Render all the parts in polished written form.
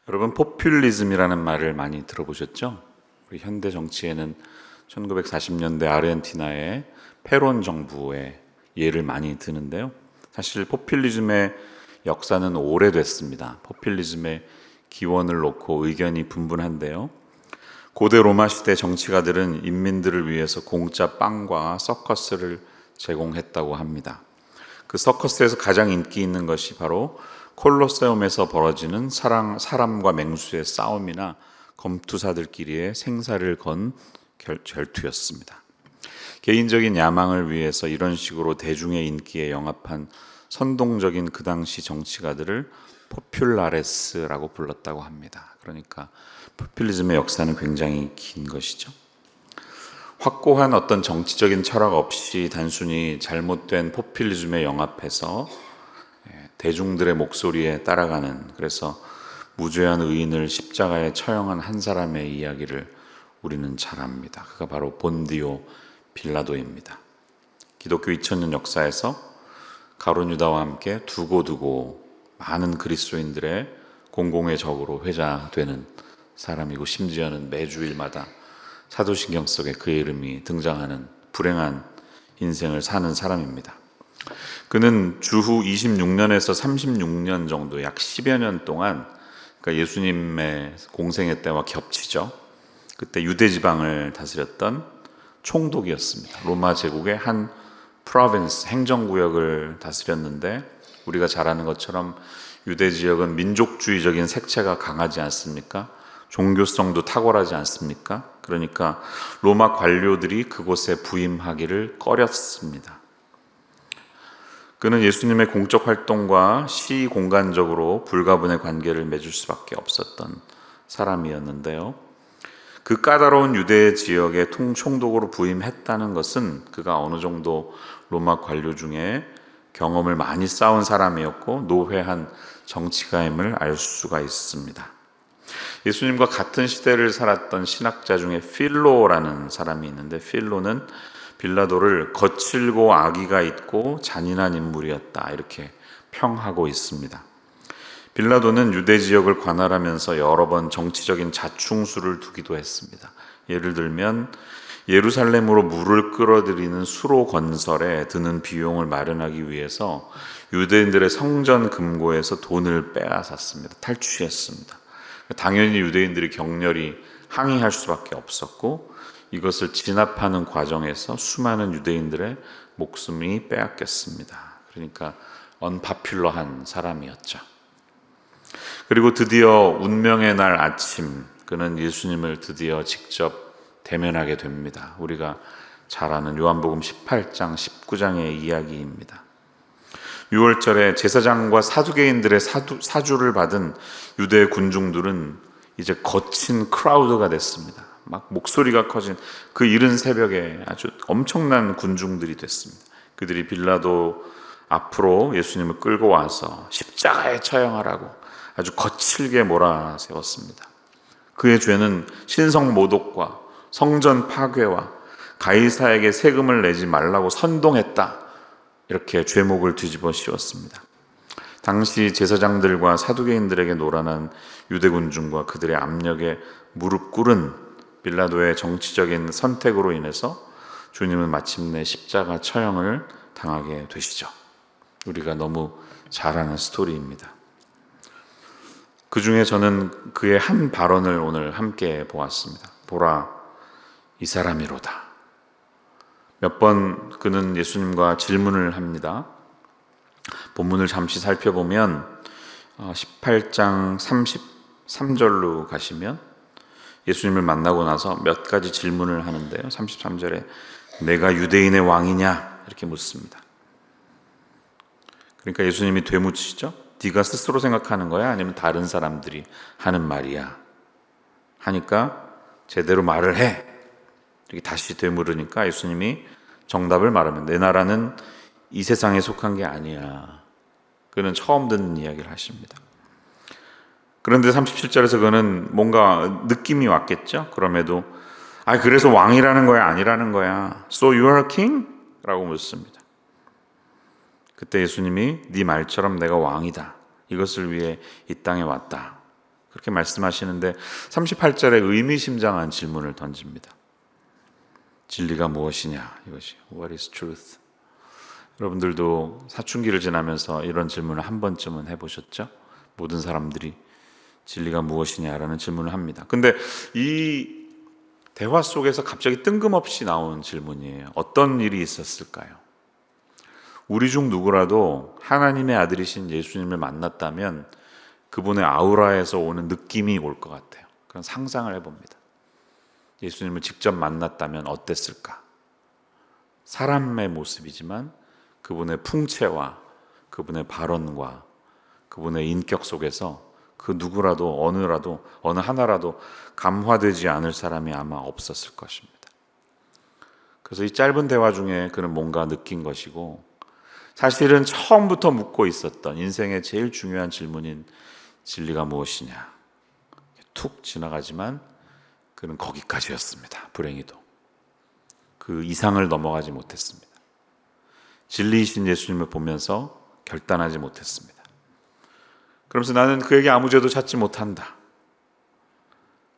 여러분, 포퓰리즘이라는 말을 많이 들어보셨죠? 우리 현대 정치에는 1940년대 아르헨티나의 페론 정부의 예를 많이 드는데요. 사실 포퓰리즘의 역사는 오래됐습니다. 포퓰리즘의 기원을 놓고 의견이 분분한데요. 고대 로마 시대 정치가들은 인민들을 위해서 공짜 빵과 서커스를 제공했다고 합니다. 그 서커스에서 가장 인기 있는 것이 바로 콜로세움에서 벌어지는 사람과 맹수의 싸움이나 검투사들끼리의 생사를 건 결투였습니다. 개인적인 야망을 위해서 이런 식으로 대중의 인기에 영합한 선동적인 그 당시 정치가들을 포퓰라레스라고 불렀다고 합니다. 그러니까 포퓰리즘의 역사는 굉장히 긴 것이죠. 확고한 어떤 정치적인 철학 없이 단순히 잘못된 포퓰리즘에 영합해서 대중들의 목소리에 따라가는, 그래서 무죄한 의인을 십자가에 처형한 한 사람의 이야기를 우리는 잘 압니다. 그가 바로 본디오 빌라도입니다. 기독교 2000년 역사에서 가룟 유다와 함께 두고두고 많은 그리스도인들의 공공의 적으로 회자되는 사람이고, 심지어는 매주일마다 사도신경 속에 그의 이름이 등장하는 불행한 인생을 사는 사람입니다. 그는 주후 26년에서 36년 정도, 약 10여 년 동안, 그러니까 예수님의 공생애 때와 겹치죠. 그때 유대 지방을 다스렸던 총독이었습니다. 로마 제국의 한 프로빈스, 행정구역을 다스렸는데, 우리가 잘 아는 것처럼 유대 지역은 민족주의적인 색채가 강하지 않습니까? 종교성도 탁월하지 않습니까? 그러니까 로마 관료들이 그곳에 부임하기를 꺼렸습니다. 그는 예수님의 공적 활동과 시공간적으로 불가분의 관계를 맺을 수밖에 없었던 사람이었는데요. 그 까다로운 유대 지역의 총독으로 부임했다는 것은 그가 어느 정도 로마 관료 중에 경험을 많이 쌓은 사람이었고 노회한 정치가임을 알 수가 있습니다. 예수님과 같은 시대를 살았던 신학자 중에 필로라는 사람이 있는데, 필로는 빌라도를 거칠고 악의가 있고 잔인한 인물이었다, 이렇게 평하고 있습니다. 빌라도는 유대 지역을 관할하면서 여러 번 정치적인 자충수를 두기도 했습니다. 예를 들면 예루살렘으로 물을 끌어들이는 수로 건설에 드는 비용을 마련하기 위해서 유대인들의 성전 금고에서 돈을 빼앗았습니다. 탈취했습니다. 당연히 유대인들이 격렬히 항의할 수밖에 없었고, 이것을 진압하는 과정에서 수많은 유대인들의 목숨이 빼앗겼습니다. 그러니까 언파퓰러한 사람이었죠. 그리고 드디어 운명의 날 아침, 그는 예수님을 드디어 직접 대면하게 됩니다. 우리가 잘 아는 요한복음 18장, 19장의 이야기입니다. 6월절에 제사장과 사두개인들의 사주를 받은 유대 군중들은 이제 거친 크라우드가 됐습니다. 막 목소리가 커진 그 이른 새벽에 아주 엄청난 군중들이 됐습니다. 그들이 빌라도 앞으로 예수님을 끌고 와서 십자가에 처형하라고 아주 거칠게 몰아세웠습니다. 그의 죄는 신성 모독과 성전 파괴와 가이사에게 세금을 내지 말라고 선동했다, 이렇게 죄목을 뒤집어 씌웠습니다. 당시 제사장들과 사두개인들에게 노란한 유대 군중과 그들의 압력에 무릎 꿇은 빌라도의 정치적인 선택으로 인해서 주님은 마침내 십자가 처형을 당하게 되시죠. 우리가 너무 잘 아는 스토리입니다. 그 중에 저는 그의 한 발언을 오늘 함께 보았습니다. 보라, 이 사람이로다. 몇 번 그는 예수님과 질문을 합니다. 본문을 잠시 살펴보면 18장 33절로 가시면 예수님을 만나고 나서 몇 가지 질문을 하는데요. 33절에 내가 유대인의 왕이냐, 이렇게 묻습니다. 그러니까 예수님이 되묻히시죠. 네가 스스로 생각하는 거야? 아니면 다른 사람들이 하는 말이야? 하니까 제대로 말을 해. 이렇게 다시 되물으니까 예수님이 정답을 말하면 내 나라는 이 세상에 속한 게 아니야. 그는 처음 듣는 이야기를 하십니다. 그런데 37절에서 그는 뭔가 느낌이 왔겠죠. 그럼에도 그래서 왕이라는 거야, 아니라는 거야? So you are a king? 라고 묻습니다. 그때 예수님이 네 말처럼 내가 왕이다, 이것을 위해 이 땅에 왔다, 그렇게 말씀하시는데 38절에 의미심장한 질문을 던집니다. 진리가 무엇이냐? 이것이 What is truth? 여러분들도 사춘기를 지나면서 이런 질문을 한 번쯤은 해보셨죠? 모든 사람들이 진리가 무엇이냐라는 질문을 합니다. 근데 이 대화 속에서 갑자기 뜬금없이 나온 질문이에요. 어떤 일이 있었을까요? 우리 중 누구라도 하나님의 아들이신 예수님을 만났다면 그분의 아우라에서 오는 느낌이 올 것 같아요. 그런 상상을 해봅니다. 예수님을 직접 만났다면 어땠을까? 사람의 모습이지만 그분의 풍채와 그분의 발언과 그분의 인격 속에서 그 누구라도 어느 하나라도 감화되지 않을 사람이 아마 없었을 것입니다. 그래서 이 짧은 대화 중에 그는 뭔가 느낀 것이고, 사실은 처음부터 묻고 있었던 인생의 제일 중요한 질문인 진리가 무엇이냐, 툭 지나가지만 그는 거기까지였습니다. 불행히도 그 이상을 넘어가지 못했습니다. 진리이신 예수님을 보면서 결단하지 못했습니다. 그러면서 나는 그에게 아무 죄도 찾지 못한다.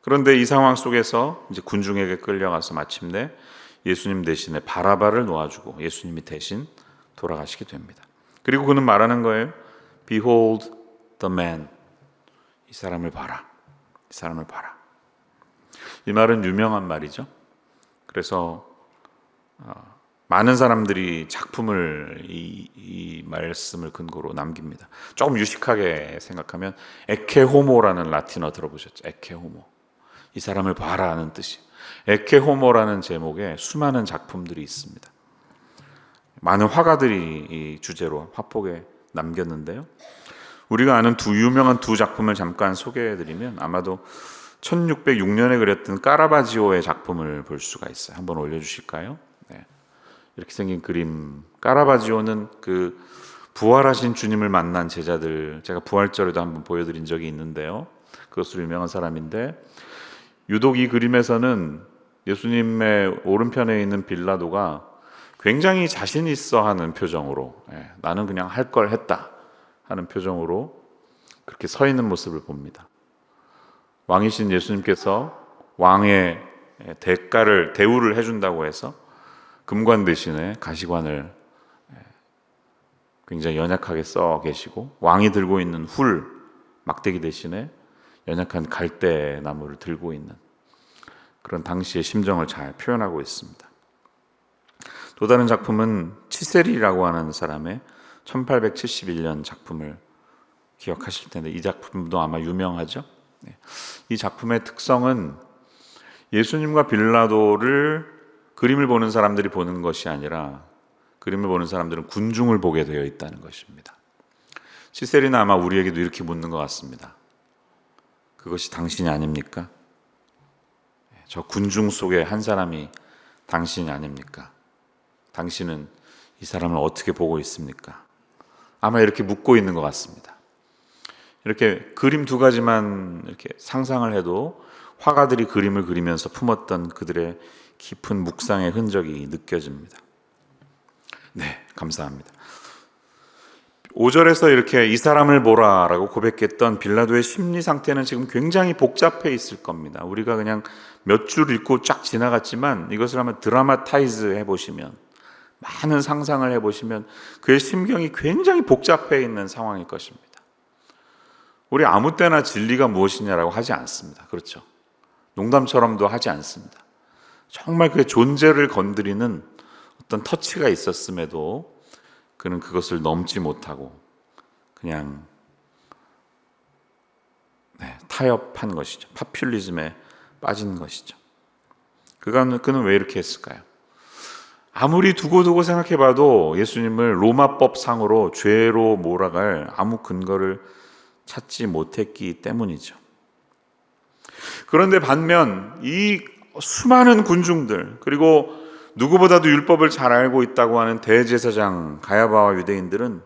그런데 이 상황 속에서 이제 군중에게 끌려가서 마침내 예수님 대신에 바라바를 놓아주고 예수님이 대신 돌아가시게 됩니다. 그리고 그는 말하는 거예요. Behold the man. 이 사람을 봐라. 이 사람을 봐라. 이 말은 유명한 말이죠. 그래서 많은 사람들이 작품을 이 말씀을 근거로 남깁니다. 조금 유식하게 생각하면 에케호모라는 라틴어 들어보셨죠? 에케호모. 이 사람을 봐라는 뜻이. 에케호모라는 제목의 수많은 작품들이 있습니다. 많은 화가들이 이 주제로 화폭에 남겼는데요. 우리가 아는 유명한 두 작품을 잠깐 소개해드리면 아마도 1606년에 그렸던 까라바지오의 작품을 볼 수가 있어요. 한번 올려주실까요? 네. 이렇게 생긴 그림. 까라바지오는 그 부활하신 주님을 만난 제자들, 제가 부활절에도 한번 보여드린 적이 있는데요. 그것으로 유명한 사람인데, 유독 이 그림에서는 예수님의 오른편에 있는 빌라도가 굉장히 자신 있어 하는 표정으로, 나는 그냥 할 걸 했다 하는 표정으로 그렇게 서 있는 모습을 봅니다. 왕이신 예수님께서 왕의 대우를 해준다고 해서 금관 대신에 가시관을 굉장히 연약하게 써 계시고, 왕이 들고 있는 막대기 대신에 연약한 갈대나무를 들고 있는 그런 당시의 심정을 잘 표현하고 있습니다. 또 다른 작품은 치세리라고 하는 사람의 1871년 작품을 기억하실 텐데, 이 작품도 아마 유명하죠. 이 작품의 특성은 예수님과 빌라도를 그림을 보는 사람들이 보는 것이 아니라 그림을 보는 사람들은 군중을 보게 되어 있다는 것입니다. 치세리는 아마 우리에게도 이렇게 묻는 것 같습니다. 그것이 당신이 아닙니까? 저 군중 속에 한 사람이 당신이 아닙니까? 당신은 이 사람을 어떻게 보고 있습니까? 아마 이렇게 묻고 있는 것 같습니다. 이렇게 그림 두 가지만 이렇게 상상을 해도 화가들이 그림을 그리면서 품었던 그들의 깊은 묵상의 흔적이 느껴집니다. 네, 감사합니다. 5절에서 이렇게 이 사람을 보라라고 고백했던 빌라도의 심리 상태는 지금 굉장히 복잡해 있을 겁니다. 우리가 그냥 몇 줄 읽고 쫙 지나갔지만 이것을 한번 드라마타이즈 해보시면, 많은 상상을 해보시면 그의 심경이 굉장히 복잡해 있는 상황일 것입니다. 우리 아무 때나 진리가 무엇이냐라고 하지 않습니다. 그렇죠? 농담처럼도 하지 않습니다. 정말 그의 존재를 건드리는 어떤 터치가 있었음에도 그는 그것을 넘지 못하고 그냥 타협한 것이죠. 파퓰리즘에 빠진 것이죠. 그는 왜 이렇게 했을까요? 아무리 두고두고 생각해봐도 예수님을 로마법 상으로 죄로 몰아갈 아무 근거를 찾지 못했기 때문이죠. 그런데 반면 이 수많은 군중들, 그리고 누구보다도 율법을 잘 알고 있다고 하는 대제사장 가야바와 유대인들은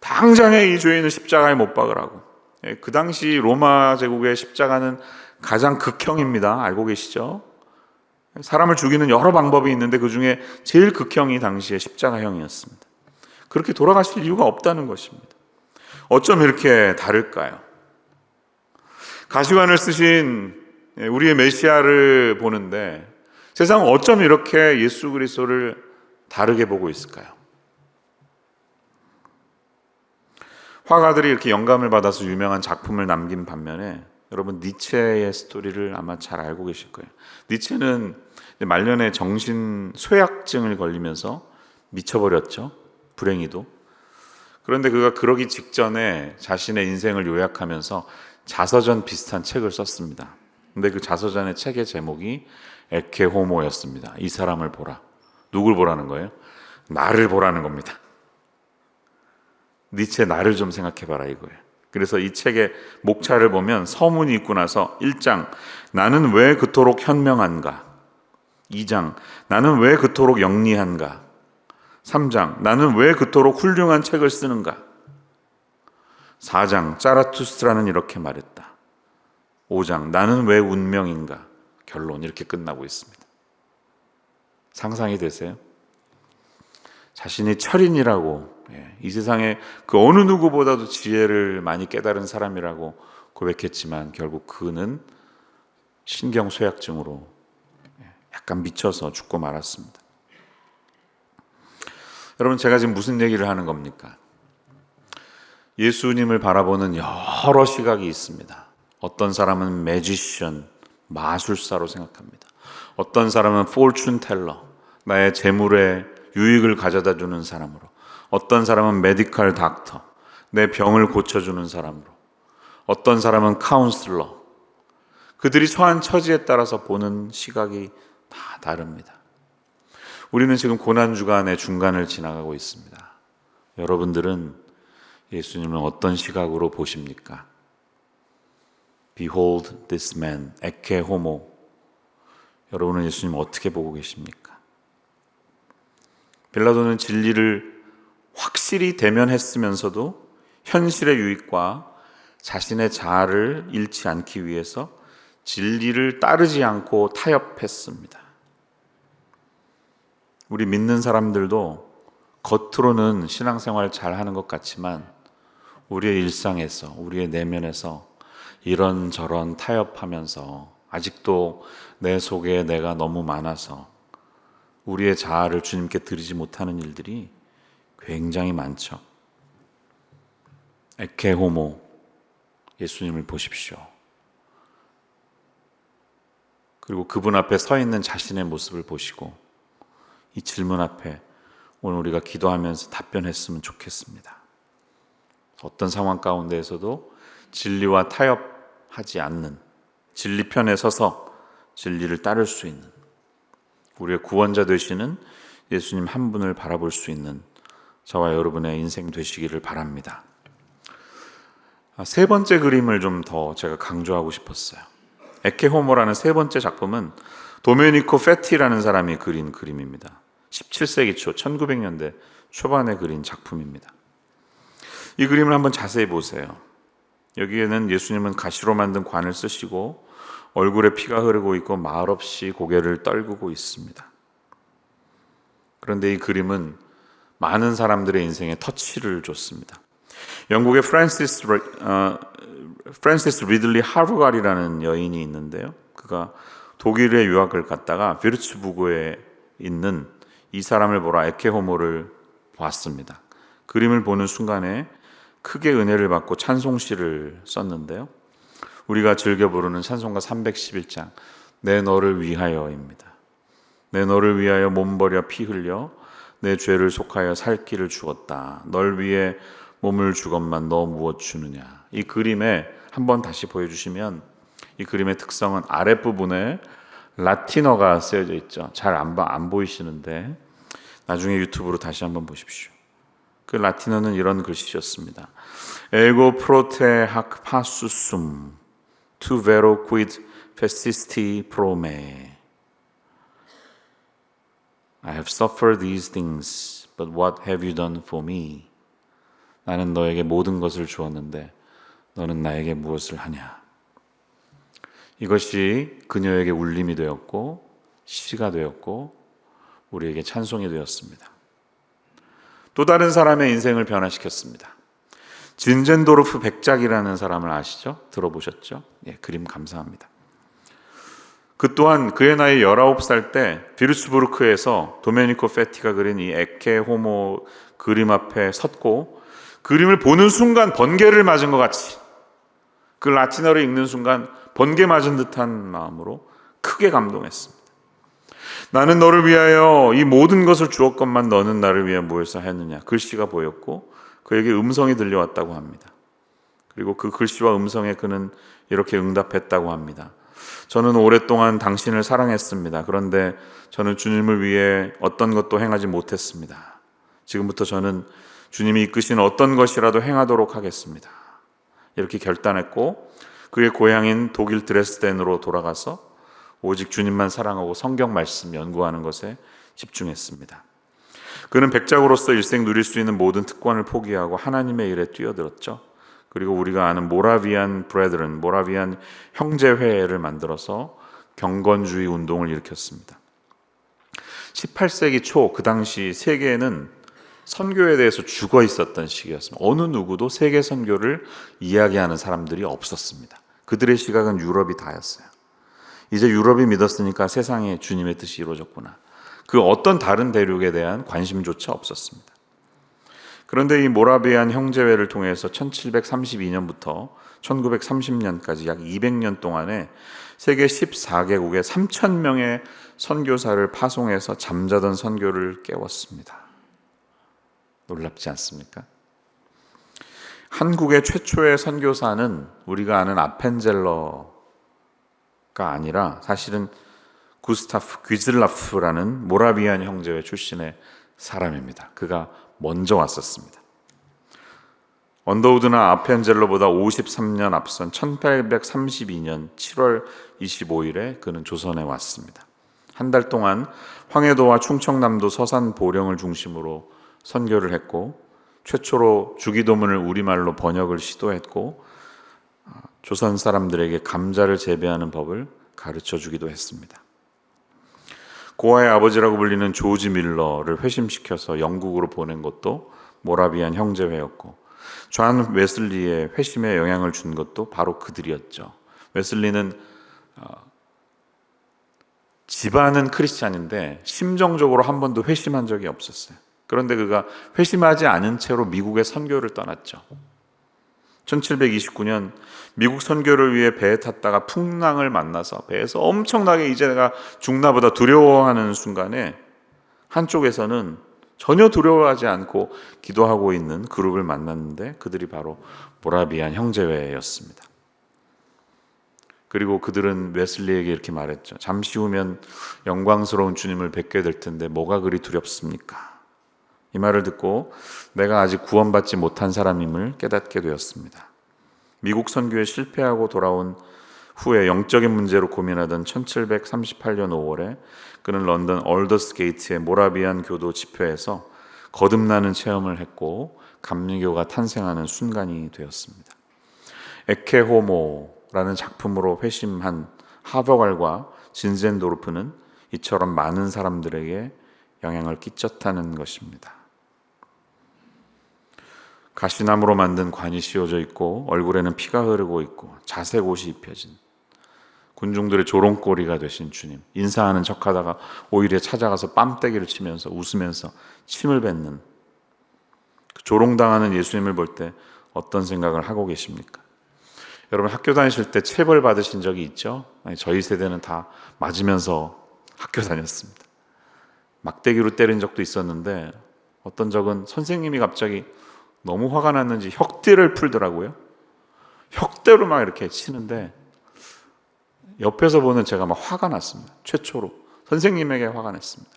당장에 이 죄인을 십자가에 못 박으라고. 그 당시 로마 제국의 십자가는 가장 극형입니다. 알고 계시죠? 사람을 죽이는 여러 방법이 있는데 그 중에 제일 극형이 당시의 십자가형이었습니다. 그렇게 돌아가실 이유가 없다는 것입니다. 어쩜 이렇게 다를까요? 가시관을 쓰신 우리의 메시아를 보는데 세상은 어쩜 이렇게 예수 그리스도를 다르게 보고 있을까요? 화가들이 이렇게 영감을 받아서 유명한 작품을 남긴 반면에 여러분 니체의 스토리를 아마 잘 알고 계실 거예요. 니체는 말년에 정신 쇠약증을 걸리면서 미쳐버렸죠. 불행히도. 그런데 그가 그러기 직전에 자신의 인생을 요약하면서 자서전 비슷한 책을 썼습니다. 근데 그 자서전의 책의 제목이 에케 호모였습니다. 이 사람을 보라. 누굴 보라는 거예요? 나를 보라는 겁니다. 니체 나를 좀 생각해봐라 이거예요. 그래서 이 책의 목차를 보면 서문이 있고 나서 1장 나는 왜 그토록 현명한가, 2장 나는 왜 그토록 영리한가, 3장 나는 왜 그토록 훌륭한 책을 쓰는가, 4장 짜라투스트라는 이렇게 말했다, 5장 나는 왜 운명인가, 결론 이렇게 끝나고 있습니다. 상상이 되세요? 자신이 철인이라고, 이 세상에 그 어느 누구보다도 지혜를 많이 깨달은 사람이라고 고백했지만 결국 그는 신경쇠약증으로 약간 미쳐서 죽고 말았습니다. 여러분, 제가 지금 무슨 얘기를 하는 겁니까? 예수님을 바라보는 여러 시각이 있습니다. 어떤 사람은 매지션, 마술사로 생각합니다. 어떤 사람은 포춘 텔러, 나의 재물에 유익을 가져다 주는 사람으로, 어떤 사람은 메디컬 닥터, 내 병을 고쳐주는 사람으로, 어떤 사람은 카운슬러. 그들이 처한 처지에 따라서 보는 시각이 다 다릅니다. 우리는 지금 고난주간의 중간을 지나가고 있습니다. 여러분들은 예수님을 어떤 시각으로 보십니까? Behold this man, 에케 호모. 여러분은 예수님을 어떻게 보고 계십니까? 빌라도는 진리를 확실히 대면했으면서도 현실의 유익과 자신의 자아를 잃지 않기 위해서 진리를 따르지 않고 타협했습니다. 우리 믿는 사람들도 겉으로는 신앙생활 잘하는 것 같지만 우리의 일상에서, 우리의 내면에서 이런저런 타협하면서 아직도 내 속에 내가 너무 많아서 우리의 자아를 주님께 드리지 못하는 일들이 굉장히 많죠. 에케 호모, 예수님을 보십시오. 그리고 그분 앞에 서 있는 자신의 모습을 보시고 이 질문 앞에 오늘 우리가 기도하면서 답변했으면 좋겠습니다. 어떤 상황 가운데에서도 진리와 타협하지 않는, 진리 편에 서서 진리를 따를 수 있는, 우리의 구원자 되시는 예수님 한 분을 바라볼 수 있는 저와 여러분의 인생 되시기를 바랍니다. 세 번째 그림을 좀 더 제가 강조하고 싶었어요. 에케 호모라는 세 번째 작품은 도메니코 페티라는 사람이 그린 그림입니다. 17세기 초 1900년대 초반에 그린 작품입니다. 이 그림을 한번 자세히 보세요. 여기에는 예수님은 가시로 만든 관을 쓰시고 얼굴에 피가 흐르고 있고 말없이 고개를 떨구고 있습니다. 그런데 이 그림은 많은 사람들의 인생에 터치를 줬습니다. 영국의 프란시스 리들리 하루갈이라는 여인이 있는데요. 그가 독일에 유학을 갔다가 비르츠부그에 있는 이 사람을 보라 에케 호모를 보았습니다. 그림을 보는 순간에 크게 은혜를 받고 찬송시를 썼는데요. 우리가 즐겨 부르는 찬송가 311장 내 너를 위하여입니다. 내 너를 위하여 몸 버려 피 흘려 내 죄를 속하여 살 길을 주었다. 널 위해 몸을 주건만 너 무엇 주느냐. 이 그림에 한번 다시 보여주시면 이 그림의 특성은 아랫부분에 라틴어가 쓰여져 있죠. 잘 안 보이시는데 나중에 유튜브로 다시 한번 보십시오. 그 라틴어는 이런 글씨였습니다. Ego prote hac passus sum tu vero quid festisti pro me. I have suffered these things, but what have you done for me? 나는 너에게 모든 것을 주었는데 너는 나에게 무엇을 하냐? 이것이 그녀에게 울림이 되었고 시가 되었고 우리에게 찬송이 되었습니다. 또 다른 사람의 인생을 변화시켰습니다. 진젠도르프 백작이라는 사람을 아시죠? 들어보셨죠? 예, 그림 감사합니다. 그 또한 그의 나이 19살 때 비르츠부르크에서 도메니코 페티가 그린 이 에케 호모 그림 앞에 섰고 그림을 보는 순간 번개를 맞은 것 같이, 그 라틴어를 읽는 순간 번개 맞은 듯한 마음으로 크게 감동했습니다. 나는 너를 위하여 이 모든 것을 주었건만 너는 나를 위해 무엇을 했느냐. 글씨가 보였고 그에게 음성이 들려왔다고 합니다. 그리고 그 글씨와 음성에 그는 이렇게 응답했다고 합니다. 저는 오랫동안 당신을 사랑했습니다. 그런데 저는 주님을 위해 어떤 것도 행하지 못했습니다. 지금부터 저는 주님이 이끄신 어떤 것이라도 행하도록 하겠습니다. 이렇게 결단했고 그의 고향인 독일 드레스덴으로 돌아가서 오직 주님만 사랑하고 성경 말씀 연구하는 것에 집중했습니다. 그는 백작으로서 일생 누릴 수 있는 모든 특권을 포기하고 하나님의 일에 뛰어들었죠. 그리고 우리가 아는 모라비안 브레드런, 모라비안 형제회를 만들어서 경건주의 운동을 일으켰습니다. 18세기 초 그 당시 세계에는 선교에 대해서 죽어 있었던 시기였습니다. 어느 누구도 세계 선교를 이야기하는 사람들이 없었습니다. 그들의 시각은 유럽이 다였어요. 이제 유럽이 믿었으니까 세상에 주님의 뜻이 이루어졌구나. 그 어떤 다른 대륙에 대한 관심조차 없었습니다. 그런데 이 모라비안 형제회를 통해서 1732년부터 1930년까지 약 200년 동안에 세계 14개국에 3,000명의 선교사를 파송해서 잠자던 선교를 깨웠습니다. 놀랍지 않습니까? 한국의 최초의 선교사는 우리가 아는 아펜젤러가 아니라 사실은 구스타프 귀즐라프라는 모라비안 형제회 출신의 사람입니다. 그가 먼저 왔었습니다. 언더우드나 아펜젤러보다 53년 앞선 1832년 7월 25일에 그는 조선에 왔습니다. 한 달 동안 황해도와 충청남도 서산 보령을 중심으로 선교를 했고 최초로 주기도문을 우리말로 번역을 시도했고 조선 사람들에게 감자를 재배하는 법을 가르쳐 주기도 했습니다. 고아의 아버지라고 불리는 조지 밀러를 회심시켜서 영국으로 보낸 것도 모라비안 형제회였고 존 웨슬리의 회심에 영향을 준 것도 바로 그들이었죠. 웨슬리는 집안은 크리스찬인데 심정적으로 한 번도 회심한 적이 없었어요. 그런데 그가 회심하지 않은 채로 미국의 선교를 떠났죠. 1729년 미국 선교를 위해 배에 탔다가 풍랑을 만나서 배에서 엄청나게 이제 내가 죽나보다 두려워하는 순간에 한쪽에서는 전혀 두려워하지 않고 기도하고 있는 그룹을 만났는데 그들이 바로 모라비안 형제회였습니다. 그리고 그들은 웨슬리에게 이렇게 말했죠. 잠시 후면 영광스러운 주님을 뵙게 될 텐데 뭐가 그리 두렵습니까? 이 말을 듣고 내가 아직 구원받지 못한 사람임을 깨닫게 되었습니다. 미국 선교에 실패하고 돌아온 후에 영적인 문제로 고민하던 1738년 5월에 그는 런던 얼더스게이트의 모라비안 교도 집회에서 거듭나는 체험을 했고 감리교가 탄생하는 순간이 되었습니다. 에케 호모라는 작품으로 회심한 하버갈과 진젠도르프는 이처럼 많은 사람들에게 영향을 끼쳤다는 것입니다. 가시나무로 만든 관이 씌워져 있고 얼굴에는 피가 흐르고 있고 자색 옷이 입혀진 군중들의 조롱거리가 되신 주님, 인사하는 척하다가 오히려 찾아가서 뺨때기를 치면서 웃으면서 침을 뱉는 그 조롱당하는 예수님을 볼 때 어떤 생각을 하고 계십니까? 여러분 학교 다니실 때 체벌 받으신 적이 있죠? 저희 세대는 다 맞으면서 학교 다녔습니다. 막대기로 때린 적도 있었는데 어떤 적은 선생님이 갑자기 너무 화가 났는지 혁대를 풀더라고요. 혁대로 막 이렇게 치는데 옆에서 보는 제가 막 화가 났습니다. 최초로 선생님에게 화가 났습니다.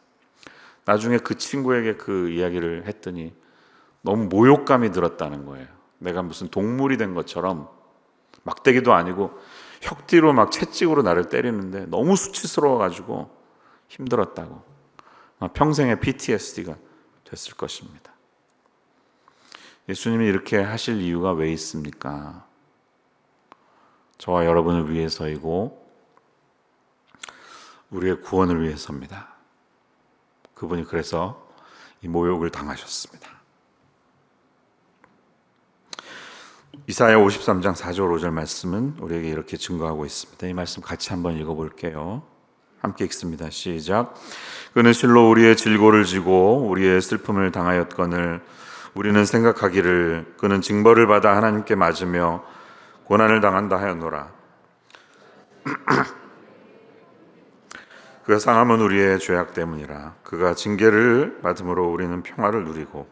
나중에 그 친구에게 그 이야기를 했더니 너무 모욕감이 들었다는 거예요. 내가 무슨 동물이 된 것처럼 막대기도 아니고 혁대로 막 채찍으로 나를 때리는데 너무 수치스러워가지고 힘들었다고. 평생의 PTSD가 됐을 것입니다. 예수님이 이렇게 하실 이유가 왜 있습니까? 저와 여러분을 위해서이고 우리의 구원을 위해서입니다. 그분이 그래서 이 모욕을 당하셨습니다. 이사야 53장 4절 5절 말씀은 우리에게 이렇게 증거하고 있습니다. 이 말씀 같이 한번 읽어볼게요. 함께 읽습니다. 시작. 그는 실로 우리의 질고를 지고 우리의 슬픔을 당하였거늘 우리는 생각하기를 그는 징벌을 받아 하나님께 맞으며 고난을 당한다 하였노라. 그가 상함은 우리의 죄악 때문이라. 그가 징계를 받음으로 우리는 평화를 누리고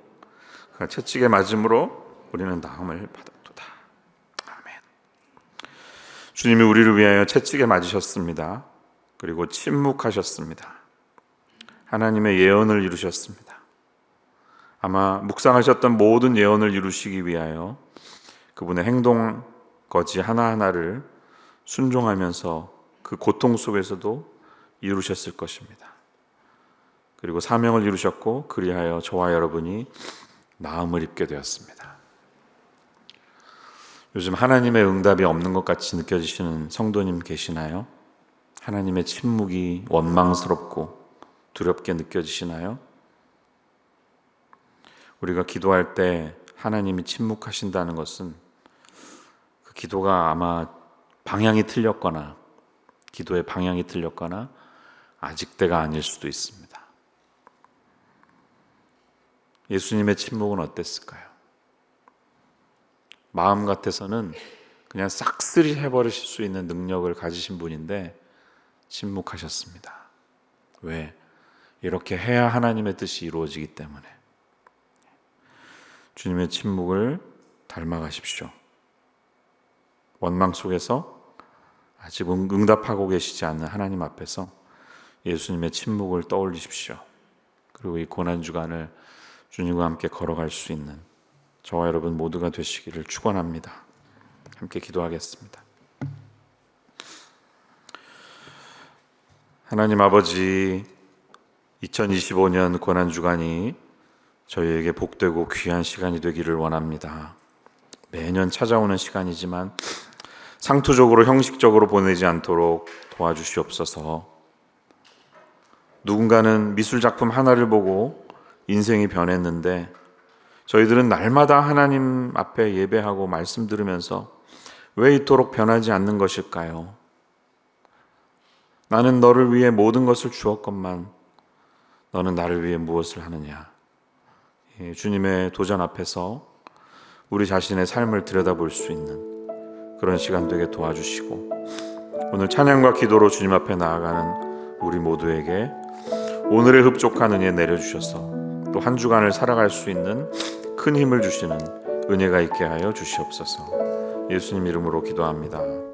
그가 채찍에 맞음으로 우리는 나음을 받았도다. 아멘. 주님이 우리를 위하여 채찍에 맞으셨습니다. 그리고 침묵하셨습니다. 하나님의 예언을 이루셨습니다. 아마 묵상하셨던 모든 예언을 이루시기 위하여 그분의 행동 거지 하나하나를 순종하면서 그 고통 속에서도 이루셨을 것입니다. 그리고 사명을 이루셨고 그리하여 저와 여러분이 나음을 입게 되었습니다. 요즘 하나님의 응답이 없는 것 같이 느껴지시는 성도님 계시나요? 하나님의 침묵이 원망스럽고 두렵게 느껴지시나요? 우리가 기도할 때 하나님이 침묵하신다는 것은 그 기도가 아마 방향이 틀렸거나 기도의 방향이 틀렸거나 아직 때가 아닐 수도 있습니다. 예수님의 침묵은 어땠을까요? 마음 같아서는 그냥 싹쓸이 해버리실 수 있는 능력을 가지신 분인데 침묵하셨습니다. 왜? 이렇게 해야 하나님의 뜻이 이루어지기 때문에. 주님의 침묵을 닮아가십시오. 원망 속에서 아직 응답하고 계시지 않는 하나님 앞에서 예수님의 침묵을 떠올리십시오. 그리고 이 고난주간을 주님과 함께 걸어갈 수 있는 저와 여러분 모두가 되시기를 축원합니다. 함께 기도하겠습니다. 하나님 아버지, 2025년 고난주간이 저희에게 복되고 귀한 시간이 되기를 원합니다. 매년 찾아오는 시간이지만 상투적으로 형식적으로 보내지 않도록 도와주시옵소서. 누군가는 미술작품 하나를 보고 인생이 변했는데 저희들은 날마다 하나님 앞에 예배하고 말씀 들으면서 왜 이토록 변하지 않는 것일까요? 나는 너를 위해 모든 것을 주었건만 너는 나를 위해 무엇을 하느냐? 주님의 도전 앞에서 우리 자신의 삶을 들여다볼 수 있는 그런 시간 되게 도와주시고 오늘 찬양과 기도로 주님 앞에 나아가는 우리 모두에게 오늘의 흡족한 은혜 내려주셔서 또 한 주간을 살아갈 수 있는 큰 힘을 주시는 은혜가 있게 하여 주시옵소서. 예수님 이름으로 기도합니다.